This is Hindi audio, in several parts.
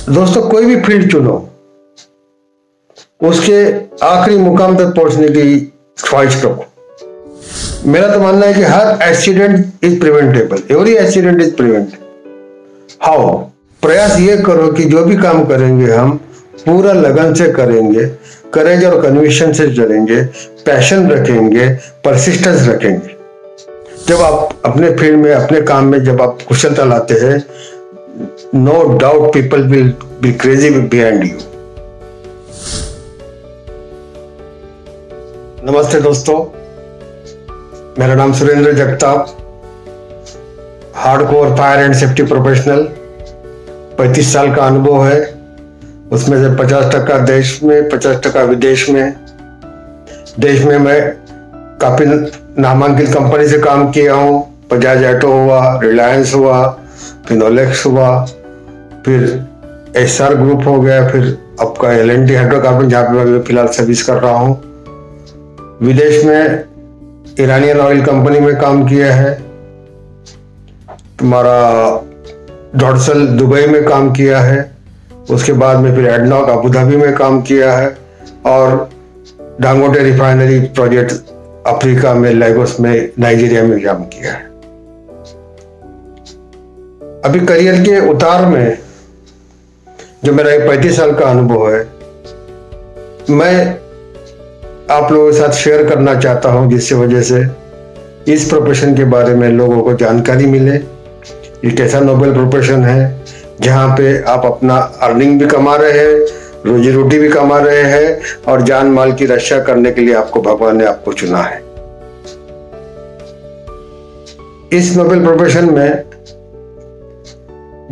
दोस्तों, कोई भी फील्ड चुनो, उसके आखिरी मुकाम तक पहुंचने की ख्वाहिश रखो। मेरा तो मानना है कि हर accident is preventable, every accident is preventable. How? प्रयास ये करो कि जो भी काम करेंगे हम पूरा लगन से करेंगे, करेज और कन्विक्शन से चलेंगे, पैशन रखेंगे, परसिस्टेंस रखेंगे। जब आप अपने फील्ड में, अपने काम में जब आप कुशलता लाते हैं, no doubt people will be crazy behind you. नमस्ते दोस्तों, मेरा नाम Surendra Jagtap, hardcore fire and safety professional. 35 साल का अनुभव है, उसमें से 50% देश में, 50% विदेश में। देश में मैं काफी नामांकित कंपनी से काम किया हूँ। बजाज ऑटो हुआ, रिलायंस हुआ, फिनोलेक्स हुआ, फिर एसआर ग्रुप हो गया, फिर आपका एल&टी हाइड्रोकार्बन, जहाँ पे मैं फिलहाल सर्विस कर रहा हूँ। विदेश में ईरानियन ऑयल कंपनी में काम किया है। तुम्हारा डॉटसल दुबई में काम किया है। उसके बाद में फिर एडनॉक अबू धाबी में काम किया है और डांगोटे रिफाइनरी प्रोजेक्ट अफ्रीका में, लेगोस में, नाइजीरिया में काम किया है। अभी करियर के उतार में जो मेरा 35 साल का अनुभव है, मैं आप लोगों के साथ शेयर करना चाहता हूं, जिससे वजह से इस प्रोफेशन के बारे में लोगों को जानकारी मिले। एक ऐसा नोबेल प्रोफेशन है जहां पे आप अपना अर्निंग भी कमा रहे हैं, रोजी रोटी भी कमा रहे हैं और जान माल की रक्षा करने के लिए आपको भगवान ने आपको चुना है। इस नोबेल प्रोफेशन में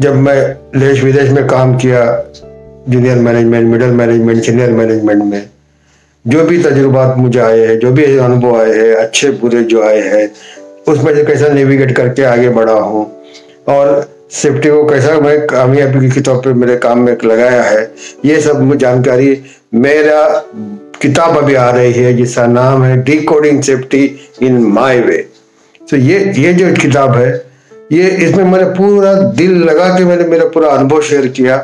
जब मैं देश विदेश में काम किया, junior management, middle management, senior management में, जो भी तजुर्बात मुझे आए हैं, जो भी अनुभव आए हैं, अच्छे बुरे जो आए हैं, उसमें से कैसा नेविगेट करके आगे बढ़ा हूँ और सेफ्टी को कैसा मैं कामयाबी के तौर पे मेरे काम में लगाया है, ये सब जानकारी मेरा किताब अभी आ रही है जिसका नाम है decoding safety in my way. तो ये जो किताब है, ये इसमें मैंने पूरा दिल लगा के मैंने मेरा पूरा अनुभव शेयर किया।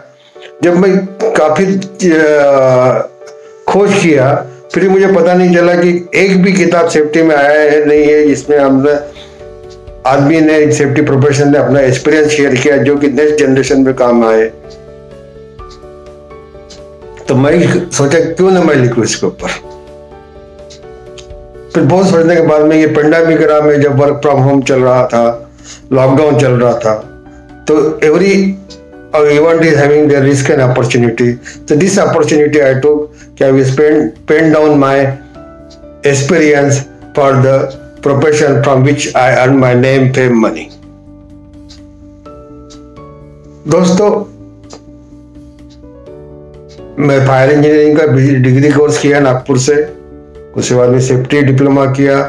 जब मैं काफी खोज किया, फिर मुझे पता नहीं चला कि एक भी किताब सेफ्टी में आया है नहीं है जिसमें हमने आदमी ने, सेफ्टी प्रोफेशन ने अपना एक्सपीरियंस शेयर किया जो कि नेक्स्ट जनरेशन में काम आए। तो मैं सोचा क्यों ना मैं लिखूं इसके ऊपर। फिर बहुत सोचने के बाद में ये पेंडेमिक era में जब वर्क फ्रॉम होम चल रहा था, लॉकडाउन चल रहा था, तो every event is having their risk and opportunity. तो दिस अपॉर्चुनिटी आई टुक कि I will pen down my experience for the profession from which I earn my name, fame, money. दोस्तों, मैं फायर इंजीनियरिंग का डिग्री कोर्स किया नागपुर से। उसके बाद में सेफ्टी डिप्लोमा किया,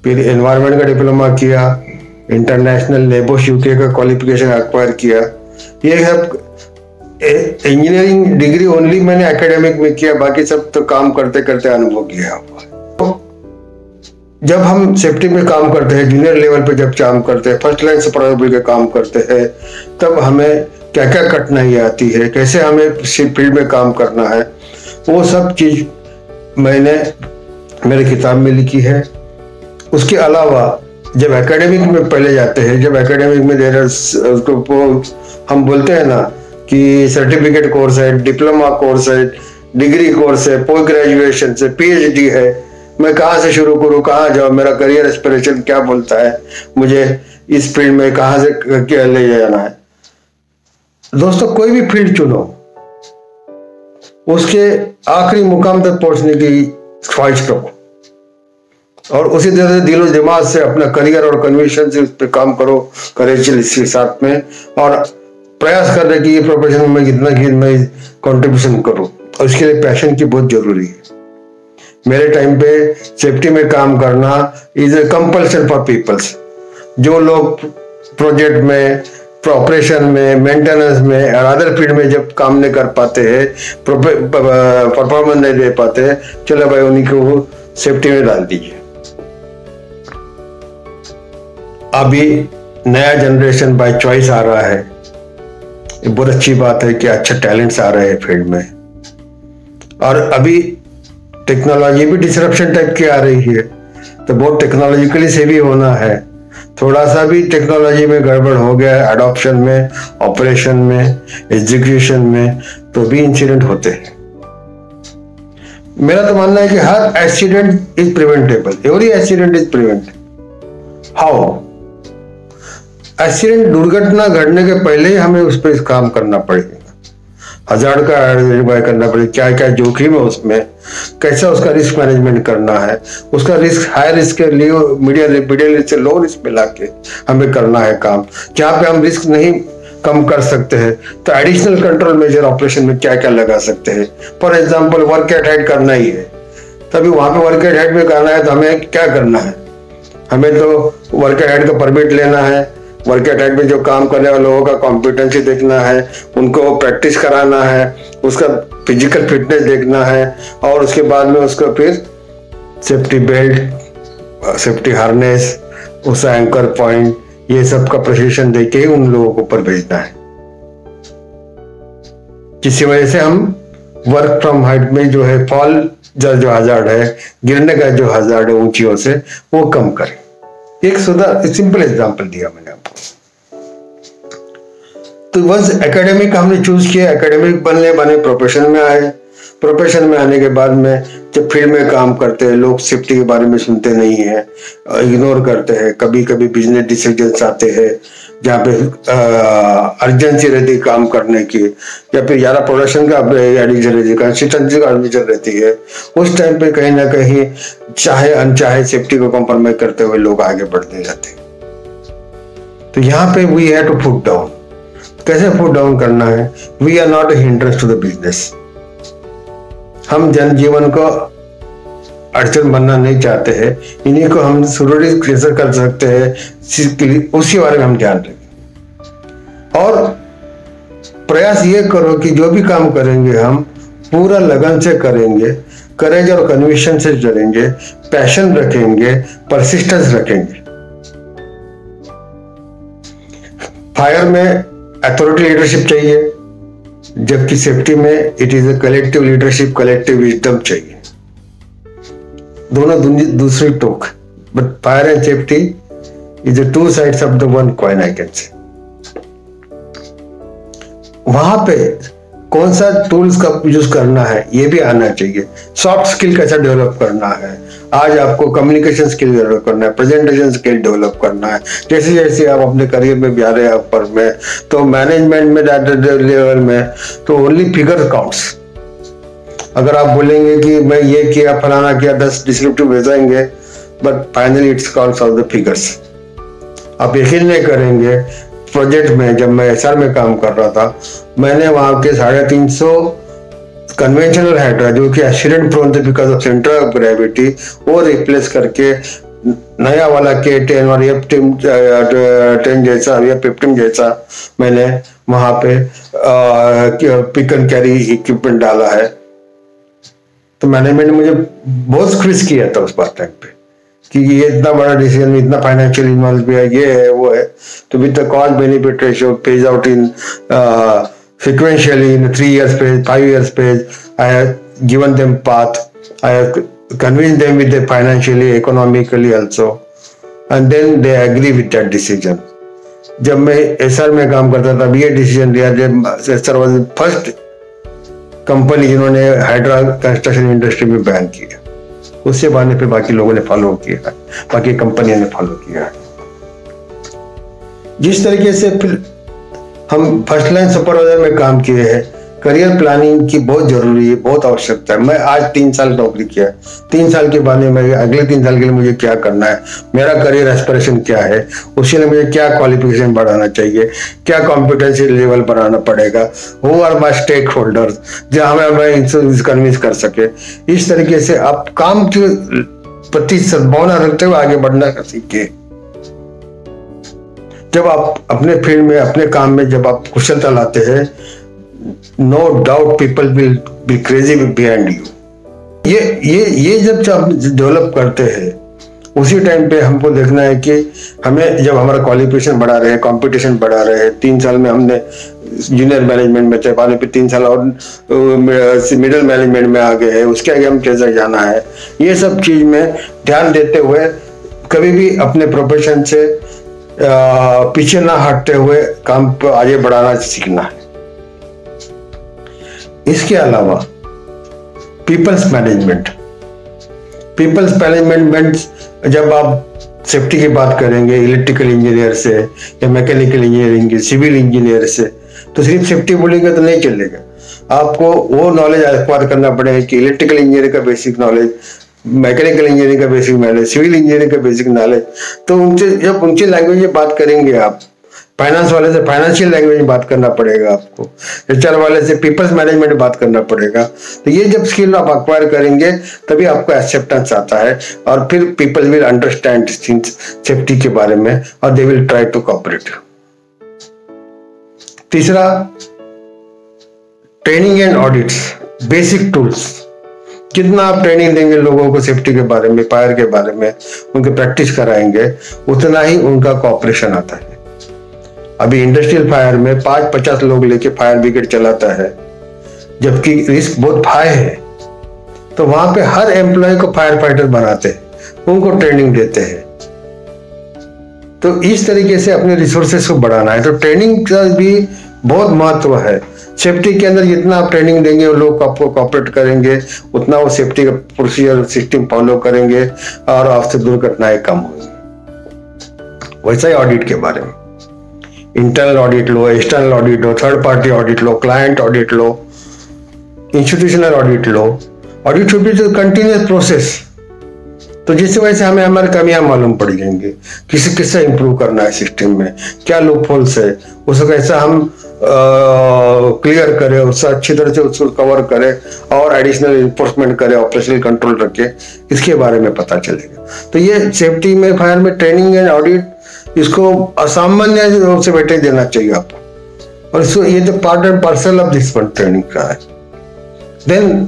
फिर एनवायरनमेंट का डिप्लोमा किया, इंटरनेशनल लेबोस यूके का क्वालिफिकेशन एक्वायर किया। ये सब इंजीनियरिंग डिग्री ओनली मैंने एकेडमिक में किया, बाकी सब तो काम करते करते अनुभव किया हुआ। जब हम सेफ्टी में काम करते हैं, जूनियर लेवल पे जब काम करते हैं, फर्स्ट लाइन सुपरवाइजर के काम करते हैं, तब हमें क्या क्या कठिनाई आती है, कैसे हमें फील्ड में काम करना है, वो सब चीज मैंने मेरे किताब में लिखी है। उसके अलावा जब एकेडमिक में पहले जाते हैं, जब एकेडमिक में उसको हम बोलते हैं ना कि सर्टिफिकेट कोर्स है, डिप्लोमा कोर्स है, डिग्री कोर्स है, पोस्ट ग्रेजुएशन से PhD है, मैं कहाँ से शुरू करूँ, कहाँ जाऊँ, मेरा करियर एस्पिरेशन क्या बोलता है, मुझे इस फील्ड में कहाँ से क्या ले जाना है। दोस्तों, कोई भी फील्ड चुनो, उसके आखिरी मुकाम तक पहुंचने की ख्वाहिश रखो और उसी तरह से दिलो दिमाग से अपना करियर और कन्विक्शन से उस पर काम करो, करेज इसके साथ में, और प्रयास कर रहे कि ये प्रोफेशन में कितना मैं कंट्रीब्यूशन करूँ, और उसके लिए पैशन की बहुत जरूरी है। मेरे टाइम पे सेफ्टी में काम करना is a compulsion for peoples. जो लोग प्रोजेक्ट में, ऑपरेशन में, मेंटेनेंस में और अदर फील्ड में जब काम नहीं कर पाते हैं, परफॉर्मेंस नहीं दे पाते हैं, चलो भाई उन्हीं को सेफ्टी में डाल दीजिए। अभी नया जनरेशन बाय चॉइस आ रहा है ये बहुत अच्छी बात है कि अच्छा टैलेंट्स आ रहे हैं फील्ड में। और अभी टेक्नोलॉजी भी डिसरप्शन टाइप की आ रही है, तो बहुत टेक्नोलॉजिकली से भी होना है। थोड़ा सा भी टेक्नोलॉजी में गड़बड़ हो गया, एडॉप्शन में, ऑपरेशन में, एग्जीक्यूशन में, तो भी इंसिडेंट होते हैं। मेरा तो मानना है कि हर accident is preventable, every accident is preventable. How? Accident, दुर्घटना घटने के पहले ही हमें उस पर काम करना पड़ेगा, हजार्ड का आइडेंटिफाई करना पड़ेगा, क्या क्या जोखिम है उसमें, कैसा उसका रिस्क मैनेजमेंट करना है, उसका रिस्क हाई रिस्क के लिए मीडियम रिस्क से लो रिस्क में लाके हमें करना है काम। जहाँ पे हम रिस्क नहीं कम कर सकते हैं तो एडिशनल कंट्रोल मेजर ऑपरेशन में क्या क्या लगा सकते हैं। For example work at height करना ही है, तभी वहां पे वर्क एट हाइट में करना है तो हमें क्या करना है, हमें तो वर्क एट हाइट का परमिट लेना है, वर्क एट हाइट में जो काम करने वाले लोगों का कॉम्पिटेंसी देखना है, उनको प्रैक्टिस कराना है, उसका फिजिकल फिटनेस देखना है, और उसके बाद में उसको फिर सेफ्टी बेल्ट, सेफ्टी हार्नेस, उसका एंकर पॉइंट, ये सब का प्रशिक्षण देके ही उन लोगों को ऊपर भेजना है, जिसकी वजह से हम वर्क फ्रॉम हाइट में जो है फॉल जो हजार्ड है, गिरने का जो हजार्ड है ऊंचियों से, वो कम करें। एक सिंपल एग्जांपल दिया मैंने आपको। तो वंस एकेडमिक हमने चूज किया, एकेडमिक बने प्रोफेशन में आए। प्रोफेशन में आने के बाद में जब फील्ड में काम करते हैं, लोग सेफ्टी के बारे में सुनते नहीं है, इग्नोर करते हैं। कभी कभी बिजनेस डिसीजंस आते हैं जहाँ पे अर्जेंसी रहती है काम करने की, या फिर ज्यादा प्रोडक्शन का एडिक्शन रहती है, कंसिस्टेंसी का एडिक्शन रहती है। उस टाइम पे कहीं ना कहीं चाहे अनचाहे सेफ्टी को कॉम्प्रोमाइज करते हुए लोग आगे बढ़ते जाते हैं। तो यहाँ पे we have to put down. कैसे फुट डाउन करना है? We are not a hindrance to the business. हम जनजीवन को अड़चन बनना नहीं चाहते हैं, इन्हीं को हम सुरक्षित कैसे कर सकते हैं उसी बारे में हम ध्यान रखें। और प्रयास ये करो कि जो भी काम करेंगे हम पूरा लगन से करेंगे, करेंगे और कन्विक्शन से चलेंगे, पैशन रखेंगे, परसिस्टेंस रखेंगे। फायर में अथॉरिटी लीडरशिप चाहिए, जबकि सेफ्टी में it is a collective leadership, collective wisdom चाहिए। दोनों दूसरी टोक, but fire and safety is the two sides of the one coin, I can say. वहां पे कौन सा टूल्स का यूज करना है ये भी आना चाहिए। सॉफ्ट स्किल कैसा डेवलप करना है, आज आपको कम्युनिकेशन स्किल डेवलप करना है, प्रेजेंटेशन स्किल डेवलप करना है। जैसे जैसे आप अपने करियर में भी आ रहे हैं ऊपर में, तो मैनेजमेंट में लेवल में तो ओनली फिगर काउंट्स। अगर आप बोलेंगे कि मैं ये किया, फलाना किया, 10 डिस्क्रिप्टिव भेजेंगे, but finally it's counts of the figures. आप यकीन नहीं करेंगे, प्रोजेक्ट में जब मैं एसआर में काम कर रहा था, मैंने वहां के 350 कन्वेंशनल हेडर जो कि एक्सीडेंट प्रोन थे because of centre of gravity, वो रिप्लेस करके नया वाला K10 और F10 जैसा या F15 जैसा मैंने वहां पे पिक एंड कैरी इक्विपमेंट डाला है। तो मैनेजमेंट ने मुझे बहुत खुश किया था उस बात टाइम पे कि ये इतना बड़ा डिसीजन, इतना फाइनेंशियल इन्वॉल्व भी है, ये है वो है। तो with the cost benefit ratio page out in sequentially in 3 years phase, 5 years phase, I have given them path, I have convinced them with the financially, economically also, and then they agree with that decision. जब मैं एसआर में काम करता था ये डिसीजन लिया, जब एसआर वाज फर्स्ट कंपनी जिन्होंने हाइड्रा कंस्ट्रक्शन इंडस्ट्री में बैन किया, उससे बाद पे बाकी लोगों ने फॉलो किया, बाकी कंपनियों ने फॉलो किया। जिस तरीके से फिर हम फर्स्ट लाइन सुपरवाइजर में काम किए हैं, करियर प्लानिंग की बहुत जरूरी है, बहुत आवश्यकता है। मैं आज 3 साल नौकरी किया, 3 साल के बाद में अगले 3 साल के लिए मुझे क्या करना है, मेरा करियर एस्पिरेशन क्या है, उसके लिए मुझे क्या क्वालिफिकेशन बढ़ाना चाहिए, क्या कॉम्पिटेंसी लेवल बढ़ाना पड़ेगा, who are my stakeholders, जहां मैं कन्विंस कर सके। इस तरीके से आप काम के प्रति सद्भावना रखते हुए आगे बढ़ना सीखिए। जब आप अपने फील्ड में, अपने काम में जब आप कुशलता लाते हैं, no doubt people will be crazy behind you. ये जब आप डेवलप करते हैं, उसी टाइम पे हमको देखना है कि हमें जब हमारा क्वालिफिकेशन बढ़ा रहे हैं, कंपटीशन बढ़ा रहे हैं, 3 साल में हमने जूनियर मैनेजमेंट में, चाहे बाद में 3 साल और मिडिल मैनेजमेंट में आ गए, उसके आगे हम कैसे जाना है, ये सब चीज में ध्यान देते हुए कभी भी अपने प्रोफेशन से पीछे ना हटते हुए काम पर आगे बढ़ाना सीखना है। इसके अलावा पीपल्स मैनेजमेंट जब आप सेफ्टी की बात करेंगे इलेक्ट्रिकल इंजीनियर से या मैकेनिकल इंजीनियरिंग के सिविल इंजीनियर से, तो सिर्फ सेफ्टी बोलेंगे तो नहीं चलेगा। आपको वो नॉलेज एक्वायर करना पड़ेगा कि इलेक्ट्रिकल इंजीनियरिंग का बेसिक नॉलेज, मैकेनिकल इंजीनियरिंग का बेसिक नॉलेज, सिविल इंजीनियरिंग का बेसिक नॉलेज। तो उनसे जब उनकी लैंग्वेज में बात करेंगे आप, फाइनेंस वाले से फाइनेंशियल लैंग्वेज में बात करना पड़ेगा आपको, एचआर वाले से पीपल्स मैनेजमेंट में बात करना पड़ेगा। तो ये जब स्किल आप एक्वायर करेंगे तभी आपको एक्सेप्टेंस आता है और फिर people will understand things safety के बारे में और they will try to cooperate. तीसरा, training and audits, basic tools. जितना आप ट्रेनिंग देंगे लोगों को सेफ्टी के बारे में, फायर के बारे में, उनके प्रैक्टिस कराएंगे, उतना ही उनका कोऑपरेशन आता है। अभी इंडस्ट्रियल फायर में 5-50 लोग लेके फायर ब्रिगेड चलाता है, जबकि रिस्क बहुत हाई है। तो वहां पे हर एम्प्लॉय को फायर फाइटर बनाते हैं, उनको ट्रेनिंग देते हैं। तो इस तरीके से अपने रिसोर्सेस को बढ़ाना है। तो ट्रेनिंग का भी बहुत महत्व है। सेफ्टी के अंदर जितना आप ट्रेनिंग देंगे वो लोग आपको कोऑपरेट करेंगे, उतना वो सेफ्टी का प्रोसीजर सिस्टम फॉलो करेंगे और आपसे दुर्घटनाएं कम होंगी। वैसा ही ऑडिट के बारे में, internal audit low, external audit low, third party audit low, client audit low, institutional audit low. Audit should be continuous process. तो जिसकी वजह से हमें हमारी कमियां मालूम पड़ जाएंगी, किससे इंप्रूव करना है सिस्टम में, क्या लूप होल्स है, उसको कैसा हम क्लियर करें, उससे अच्छी तरह से उसको कवर करें और एडिशनल इन्फोर्समेंट करें, ऑपरेशनल कंट्रोल रखें, इसके बारे में पता चलेगा। तो ये सेफ्टी में, फायर में ट्रेनिंग एंड ऑडिट, इसको असामान्य रूप से वेटेज देना चाहिए आपको। और इसको ये जो part and parcel of this training का है। देन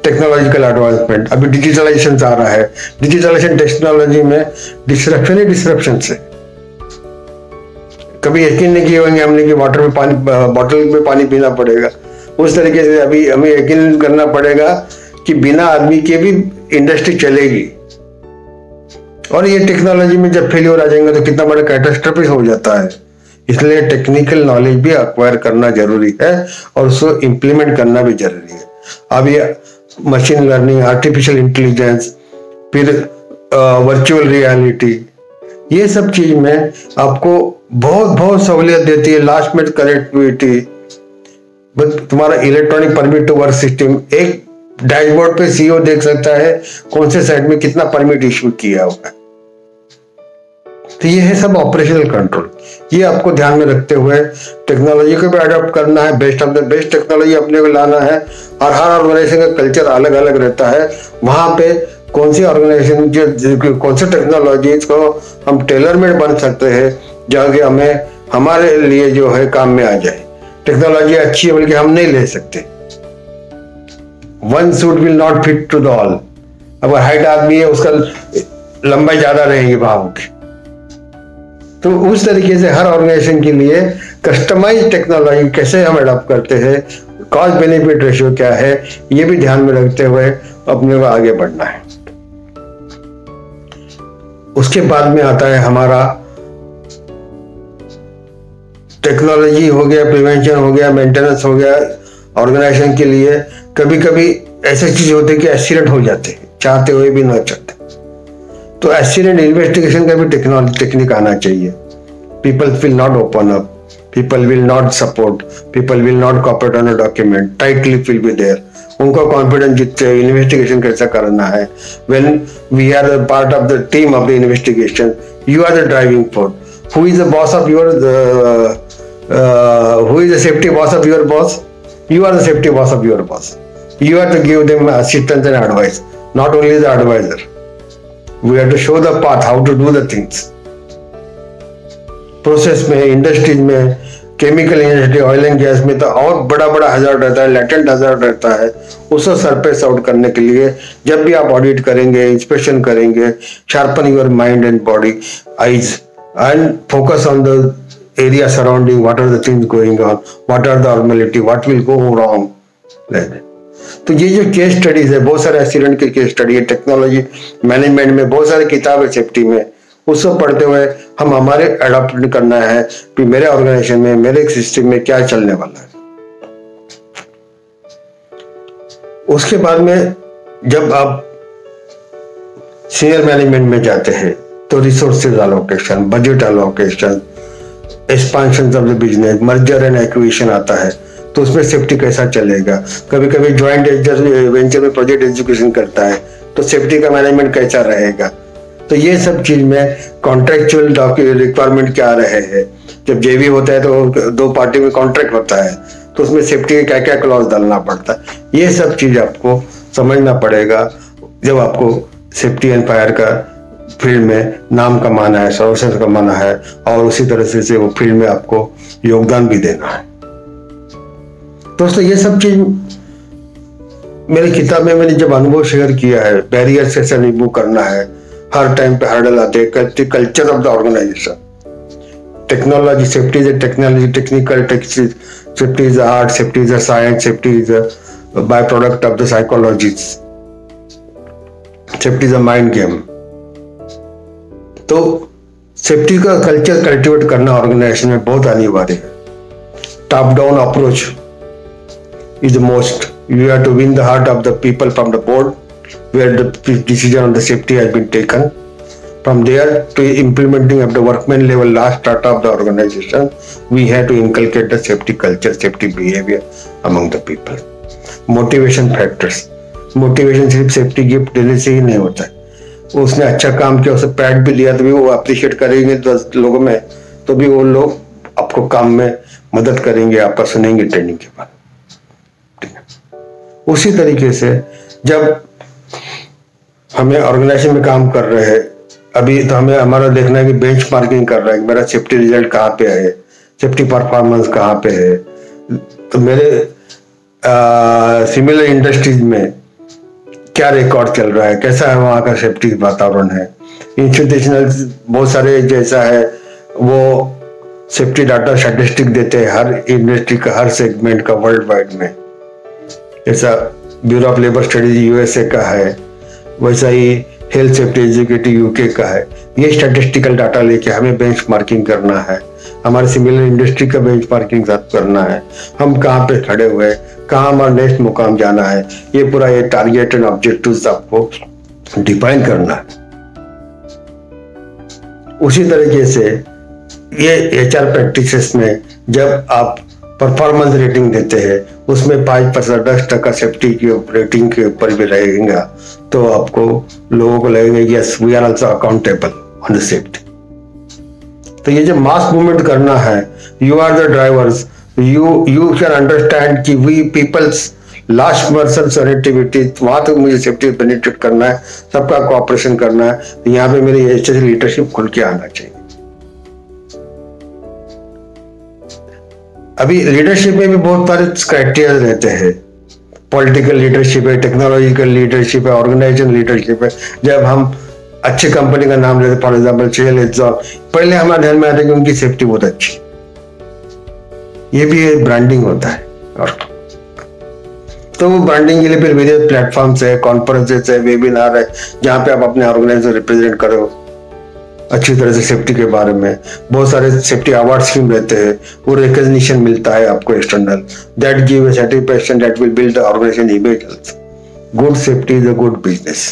टेक्नोलॉजिकल एडवांसमेंट, अभी डिजिटलाइजेशन आ रहा है। डिजिटलाइजेशन टेक्नोलॉजी में डिस्ट्रप्शन ही डिस्ट्रप्शन से। कभी यकीन नहीं किए होंगे हमने कि वाटर में पानी, बॉटल में पानी पीना पड़ेगा। उस तरीके से अभी हमें यकीन करना पड़ेगा कि बिना आदमी के भी इंडस्ट्री चलेगी। और ये टेक्नोलॉजी में जब फेलियर आ जाएंगे तो कितना बड़ा कैटास्ट्रोफी हो जाता है। इसलिए टेक्निकल नॉलेज भी एक्वायर करना जरूरी है और उसको इम्प्लीमेंट करना भी जरूरी है। अब ये मशीन लर्निंग, आर्टिफिशियल इंटेलिजेंस, फिर वर्चुअल रियलिटी, ये सब चीज में आपको बहुत सहूलियत देती है। लास्ट मिनट कनेक्टिविटी, तुम्हारा electronic permit to work system, एक डैशबोर्ड पे सीईओ देख सकता है कौन से साइड में कितना परमिट इश्यू किया हुआ है। तो ये है सब ऑपरेशनल कंट्रोल। ये आपको ध्यान में रखते हुए टेक्नोलॉजी को भी अडॉप्ट करना है, best of the best technology अपने को लाना है। और हर ऑर्गेनाइजेशन का कल्चर अलग अलग रहता है। वहां पे कौन सी ऑर्गेनाइजेशन, कौन सी टेक्नोलॉजी को हम टेलर मेड बन सकते हैं, जहाँ हमें हमारे लिए जो है काम में आ जाए। टेक्नोलॉजी अच्छी है बल्कि हम नहीं ले सकते। One suit will not fit to the all. अगर हाइट आदमी है उसका लंबाई ज्यादा रहेगी भाव की। तो उस तरीके से हर ऑर्गेनाइजेशन के लिए कस्टमाइज टेक्नोलॉजी कैसे हम अडॉप्ट करते हैं, कॉस्ट बेनिफिट रेशियो क्या है, ये भी ध्यान में रखते हुए अपने को आगे बढ़ना है। उसके बाद में आता है हमारा टेक्नोलॉजी हो गया, प्रिवेंशन हो गया, मेंटेनेंस हो गया। ऑर्गेनाइजेशन के लिए कभी कभी ऐसे चीज होते कि एक्सीडेंट हो जाते हैं, चाहते हुए भी ना चाहते। तो एक्सीडेंट इन्वेस्टिगेशन का भी टेक्निक आना चाहिए। People will not open up, people will not support, people will not cooperate on a document, tight lip will be there. उनका कॉन्फिडेंस जितने इन्वेस्टिगेशन कैसा करना है। When we are a part of the team of the investigation, you are the driving force. Who is the boss of your who is the safety boss of your boss? You are the safety boss of your boss. You have to give them assistance and advice, not only the advisor. We have to show the path how to do the things. Process में, इंडस्ट्रीज में, chemical industry, oil and gas में तो और बड़ा बड़ा हजार्ड रहता है, लेटेंट हजार्ड रहता है। उसको सरफेस आउट करने के लिए जब भी आप ऑडिट करेंगे, इंस्पेक्शन करेंगे, sharpen your mind and body eyes and focus on the area surrounding, what are the things going on, what are the abnormality, what will go wrong, like that. तो ये जो केस स्टडीज है, बहुत सारे एक्सीडेंट के केस स्टडी है, टेक्नोलॉजी मैनेजमेंट में बहुत सारे किताब है सेफ्टी में, उसको पढ़ते हुए हम हमारे अडॉप्ट करना है कि मेरे ऑर्गेनाइजेशन में, मेरे सिस्टम में क्या चलने वाला है। उसके बाद में जब आप सीनियर मैनेजमेंट में जाते हैं तो resources allocation, budget allocation, expansion of the business, merger and acquisition आता है, तो उसमें सेफ्टी कैसा चलेगा। कभी कभी ज्वाइंट वेंचर में प्रोजेक्ट एग्जीक्यूशन करता है तो सेफ्टी का मैनेजमेंट कैसा रहेगा। तो ये सब चीज में कॉन्ट्रेक्चुअल रिक्वायरमेंट क्या रहे हैं। जब जेवी होता है तो दो पार्टी में कॉन्ट्रैक्ट होता है तो उसमें सेफ्टी के क्या क्या क्लॉज डालना पड़ता है। ये सब चीज आपको समझना पड़ेगा जब आपको सेफ्टी एंड फायर का फील्ड में नाम कमाना है, सर्विसेज कमाना है, और उसी तरह से वो फील्ड में आपको योगदान भी देना है। दोस्तों ये सब चीज मेरी किताब में मैंने जब अनुभव शेयर किया है, बैरियर कैसे रिमूव करना है, हर टाइम पे हर्डल आते हैं, culture of the organisation, technology, safety is technology, technical safety is art, safety is science, safety is by product of the psychology, safety is a mind game. तो सेफ्टी का कल्चर कल्टिवेट करना ऑर्गेनाइजेशन में बहुत अनिवार्य है। Top down approach is the most. You have to win the heart of the people from the board where the decision on the safety has been taken. From there to implementing of the workman level last start of the organization, we have to inculcate the safety culture, safety behavior among the people. Motivation factors. Motivation सिर्फ सेफ्टी गिफ्ट देने से ही नहीं होता है। उसने अच्छा काम किया, उसे पैड भी लिया तो भी वो अप्रिशिएट करेंगे 10 लोगों में, तो भी वो लोग आपको काम में मदद करेंगे, आपका सुनेंगे ट्रेनिंग के बाद। उसी तरीके से जब हमें ऑर्गेनाइजेशन में काम कर रहे हैं, अभी तो हमें हमारा देखना है कि बेंचमार्किंग कर रहा है, मेरा सेफ्टी रिजल्ट कहाँ पे है, सेफ्टी परफॉर्मेंस कहाँ पे है। तो मेरे सिमिलर इंडस्ट्रीज में क्या रिकॉर्ड चल रहा है, कैसा है वहाँ का सेफ्टी वातावरण है। इंस्टीट्यूशनल बहुत सारे जैसा है वो सेफ्टी डाटा स्टैटिस्टिक देते हैं हर इंडस्ट्री का, हर सेगमेंट का वर्ल्ड वाइड में। जैसा bureau of labour studies USA का है, वैसा ही हेल्थ सेफ्टी एजुकेटिव यूके का है। ये स्टैटिस्टिकल डाटा लेके हमें बेंचमार्किंग करना है, हमारे सिमिलर इंडस्ट्री का बेंचमार्किंग करना है, हम कहाँ पे खड़े हुए, कहाँ हमारा नेक्स्ट मुकाम जाना है। ये पूरा ये टारगेट एंड ऑब्जेक्टिव्स आपको डिफाइन करना है। उसी तरीके से ये एचआर प्रैक्टिसेस में जब आप परफॉर्मेंस रेटिंग देते हैं उसमें 5% 10% सेफ्टी की रेटिंग के ऊपर भी रहेगा, तो आपको लोगों को लगेगा yes we are also accountable on the safety. तो ये जो मास मूवमेंट करना है, you are the drivers, you can understand कि we peoples last person connectivity, वहां तक मुझे सेफ्टी पेनिट्रेट करना है, सबका कोऑपरेशन करना है। तो यहाँ पे मेरी अच्छे लीडरशिप खुल के आना चाहिए। अभी लीडरशिप में भी बहुत सारे क्राइटेरिया रहते हैं, पॉलिटिकल लीडरशिप है, टेक्नोलॉजिकल लीडरशिप है, ऑर्गेनाइजेशन लीडरशिप है। जब हम अच्छी कंपनी का नाम लेते, फॉर एग्जाम्पल शेल एग्जॉन, पहले हमारे ध्यान में आता है कि उनकी सेफ्टी बहुत अच्छी, ये भी एक ब्रांडिंग होता है। और तो वो ब्रांडिंग के लिए फिर वेरियस प्लेटफॉर्म्स है, कॉन्फ्रेंसेस है, वेबिनार है, जहाँ पे आप अपने ऑर्गेनाइजेशन रिप्रेजेंट करो अच्छी तरह से सेफ्टी के बारे में। बहुत सारे सेफ्टी अवार्ड स्कीम रहते हैं, वो रिकॉग्निशन मिलता है आपको external, that give a satisfaction that will build the organisation image. Good safety is a good business.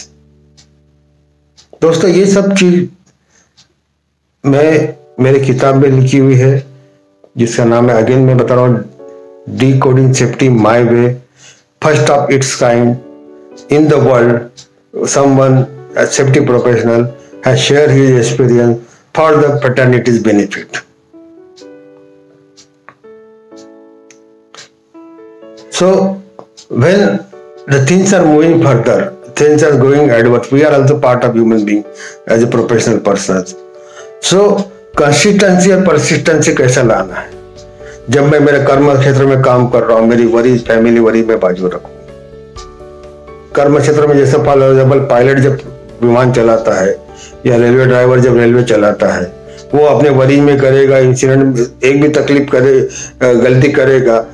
दोस्तों ये सब चीज मैं मेरी किताब में लिखी हुई है, जिसका नाम है, अगेन मैं बता रहा हूँ, decoding safety my way, first of its kind in the world. Someone a safety professional has shared his experience for the fraternity's benefit. So when the things are moving further, things are going advance, we are also part of human being as a professional persons. So consistency और persistency कैसा लाना है। जब मैं मेरे कर्म क्षेत्र में काम कर रहा हूँ, मेरी वरीज फैमिली वरीज में बाजू रखूँ। कर्म क्षेत्र में जैसे पायलट जब विमान चलाता है या रेलवे ड्राइवर जब रेलवे चलाता है, वो अपने वरीज में करेगा, इंसिडेंट एक भी तकलीफ करे, गलती करेगा,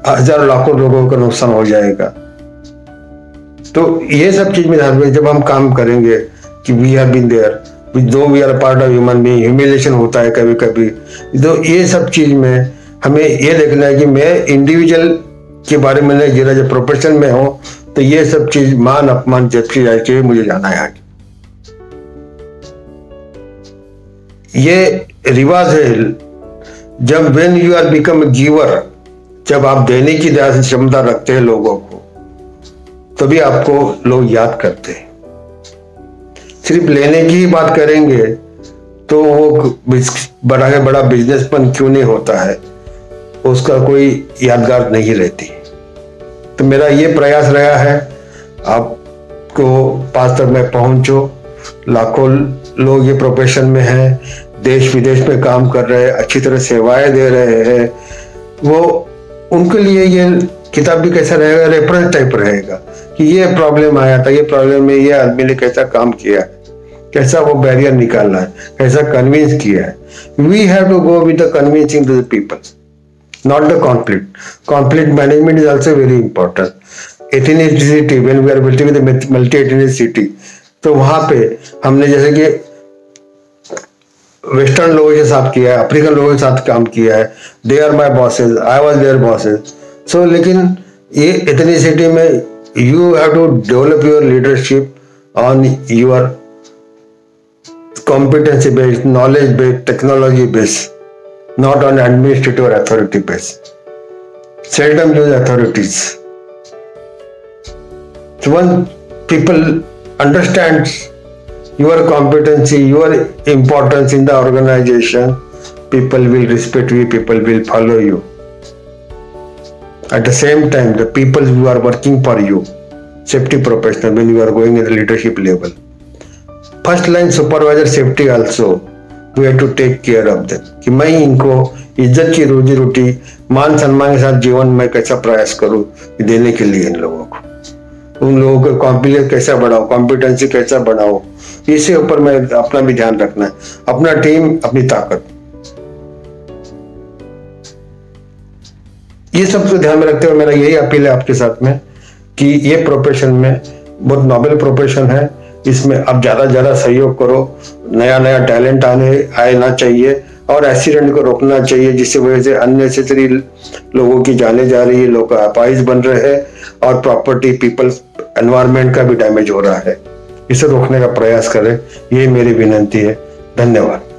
हजारों लाखों लोगों का नुकसान हो जाएगा। तो ये सब चीज में ध्यान में जब हम काम करेंगे कि we have been there, though we are part of human being, humiliation होता है कभी कभी, तो ये सब चीज में हमें ये देखना है कि मैं इंडिविजुअल के बारे में नहीं जीना, जब प्रोफेशन में हो तो ये सब चीज मान अपमान जबकि जाके मुझे जाना है आगे। ये रिवाज है, जब when you are become a giver, जब आप देने की क्षमता रखते हैं लोगों को, तभी आपको लोग याद करते हैं। सिर्फ लेने की ही बात करेंगे तो वो बड़ा है बड़ा बिजनेसमैन क्यों नहीं होता है, उसका कोई यादगार नहीं रहती। तो मेरा ये प्रयास रहा है आपको पास तक मैं पहुंचो। लाखों लोग ये प्रोफेशन में हैं, देश विदेश में काम कर रहे हैं, अच्छी तरह सेवाएं दे रहे हैं, वो उनके लिए ये किताब भी कैसा रहेगा, रेफरेंस टाइप रहेगा कि ये प्रॉब्लम आया था, ये प्रॉब्लम में ये आदमी ने कैसा काम किया है, कैसा वो बैरियर निकाला है, कैसा कन्विंस किया है। We have to go with the convincing to the people, not the conflict. Conflict management is also very important. Ethnicity, when we are building with multi ethnicity, तो वहां पे हमने जैसे कि वेस्टर्न लोगों के साथ किया है, अफ्रीकन लोगों के साथ काम किया है, they are my bosses, I was their bosses. So लेकिन ये एथनिसिटी में you have to develop your leadership on your competency based, knowledge based, technology based, not on administrative or authority based. Seldom use authorities. So when people understand your competency, your importance in the organization, people will respect you, people will follow you. At the same time, the people who are working for you, safety professional, when you are going at the leadership level, first line supervisor safety also, we have to take care of them कि मैं इनको इज्जत की रोजी रोटी मान सम्मान के साथ जीवन में कैसा प्रयास करूं देने के लिए, इन लोगों को, उन लोगों को कॉम्पिटेंस कैसा बढ़ाओ, कॉम्पिटेंसी कैसा बढ़ाओ, इसके ऊपर मैं अपना भी ध्यान रखना है, अपना टीम अपनी ताकत, ये सब को ध्यान में रखते हुए मेरा यही अपील है आपके साथ में कि ये प्रोफेशन में बहुत नोबेल प्रोफेशन है, इसमें अब ज्यादा सहयोग करो, नया टैलेंट आना चाहिए और एक्सीडेंट को रोकना चाहिए, जिससे वजह से अननेसेसरी लोगों की जाने जा रही है, लोग अपाइज बन रहे हैं और प्रॉपर्टी, पीपल, एनवायरनमेंट का भी डैमेज हो रहा है। इसे रोकने का प्रयास करें, ये मेरी विनती है। धन्यवाद।